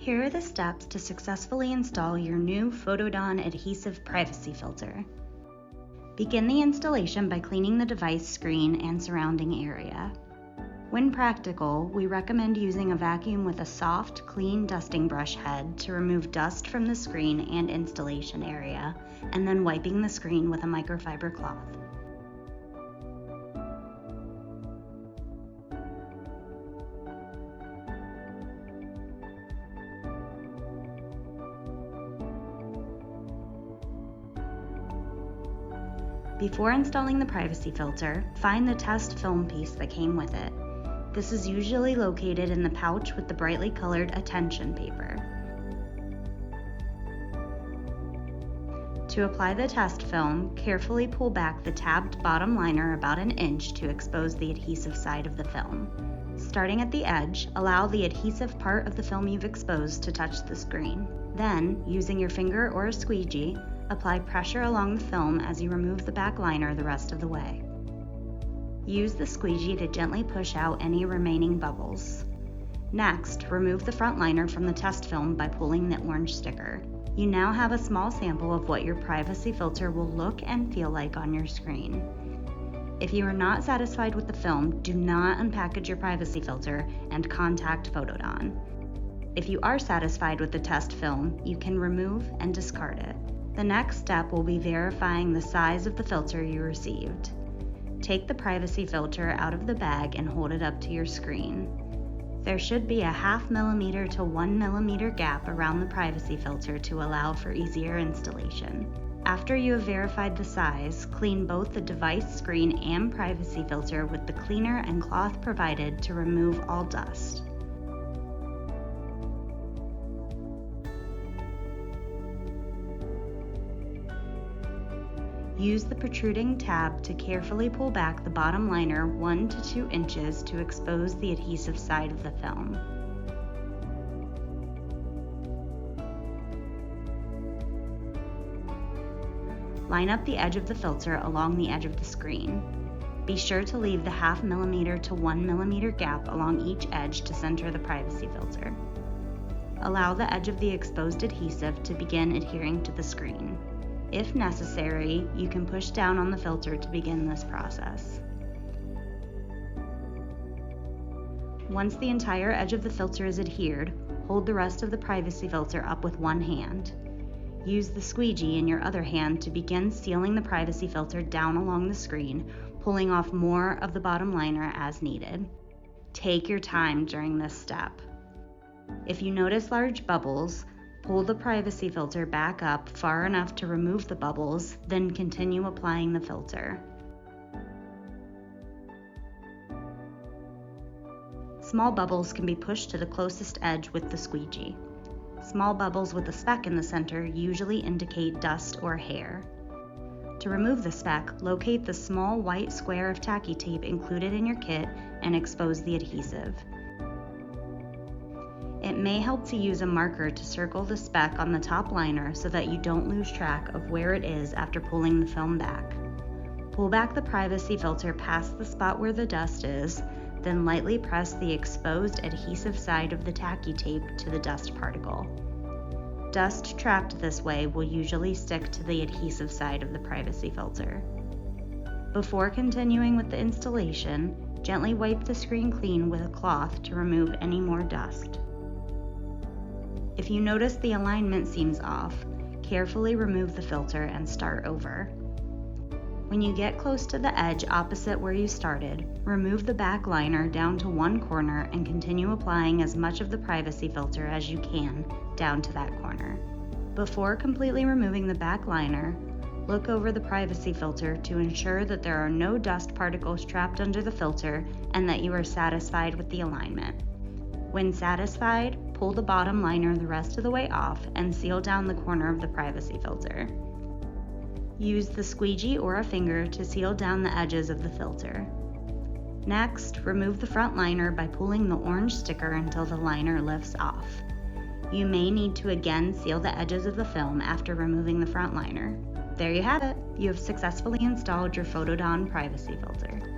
Here are the steps to successfully install your new Photodon adhesive privacy filter. Begin the installation by cleaning the device screen and surrounding area. When practical, we recommend using a vacuum with a soft, clean dusting brush head to remove dust from the screen and installation area, and then wiping the screen with a microfiber cloth. Before installing the privacy filter, find the test film piece that came with it. This is usually located in the pouch with the brightly colored attention paper. To apply the test film, carefully pull back the tabbed bottom liner about an inch to expose the adhesive side of the film. Starting at the edge, allow the adhesive part of the film you've exposed to touch the screen. Then, using your finger or a squeegee, apply pressure along the film as you remove the back liner the rest of the way. Use the squeegee to gently push out any remaining bubbles. Next, remove the front liner from the test film by pulling the orange sticker. You now have a small sample of what your privacy filter will look and feel like on your screen. If you are not satisfied with the film, do not unpackage your privacy filter and contact Photodon. If you are satisfied with the test film, you can remove and discard it. The next step will be verifying the size of the filter you received. Take the privacy filter out of the bag and hold it up to your screen. There should be a 0.5 mm to 1 mm gap around the privacy filter to allow for easier installation. After you have verified the size, clean both the device screen and privacy filter with the cleaner and cloth provided to remove all dust. Use the protruding tab to carefully pull back the bottom liner 1 to 2 inches to expose the adhesive side of the film. Line up the edge of the filter along the edge of the screen. Be sure to leave the 0.5 mm to 1 mm gap along each edge to center the privacy filter. Allow the edge of the exposed adhesive to begin adhering to the screen. If necessary, you can push down on the filter to begin this process. Once the entire edge of the filter is adhered, hold the rest of the privacy filter up with one hand. Use the squeegee in your other hand to begin sealing the privacy filter down along the screen, pulling off more of the bottom liner as needed. Take your time during this step. If you notice large bubbles, pull the privacy filter back up far enough to remove the bubbles, then continue applying the filter. Small bubbles can be pushed to the closest edge with the squeegee. Small bubbles with a speck in the center usually indicate dust or hair. To remove the speck, locate the small white square of tacky tape included in your kit and expose the adhesive. It may help to use a marker to circle the speck on the top liner so that you don't lose track of where it is after pulling the film back. Pull back the privacy filter past the spot where the dust is, then lightly press the exposed adhesive side of the tacky tape to the dust particle. Dust trapped this way will usually stick to the adhesive side of the privacy filter. Before continuing with the installation, gently wipe the screen clean with a cloth to remove any more dust. If you notice the alignment seems off, carefully remove the filter and start over. When you get close to the edge opposite where you started, remove the back liner down to one corner and continue applying as much of the privacy filter as you can down to that corner. Before completely removing the back liner, look over the privacy filter to ensure that there are no dust particles trapped under the filter and that you are satisfied with the alignment. When satisfied, pull the bottom liner the rest of the way off and seal down the corner of the privacy filter. Use the squeegee or a finger to seal down the edges of the filter. Next, remove the front liner by pulling the orange sticker until the liner lifts off. You may need to again seal the edges of the film after removing the front liner. There you have it! You have successfully installed your Photodon privacy filter.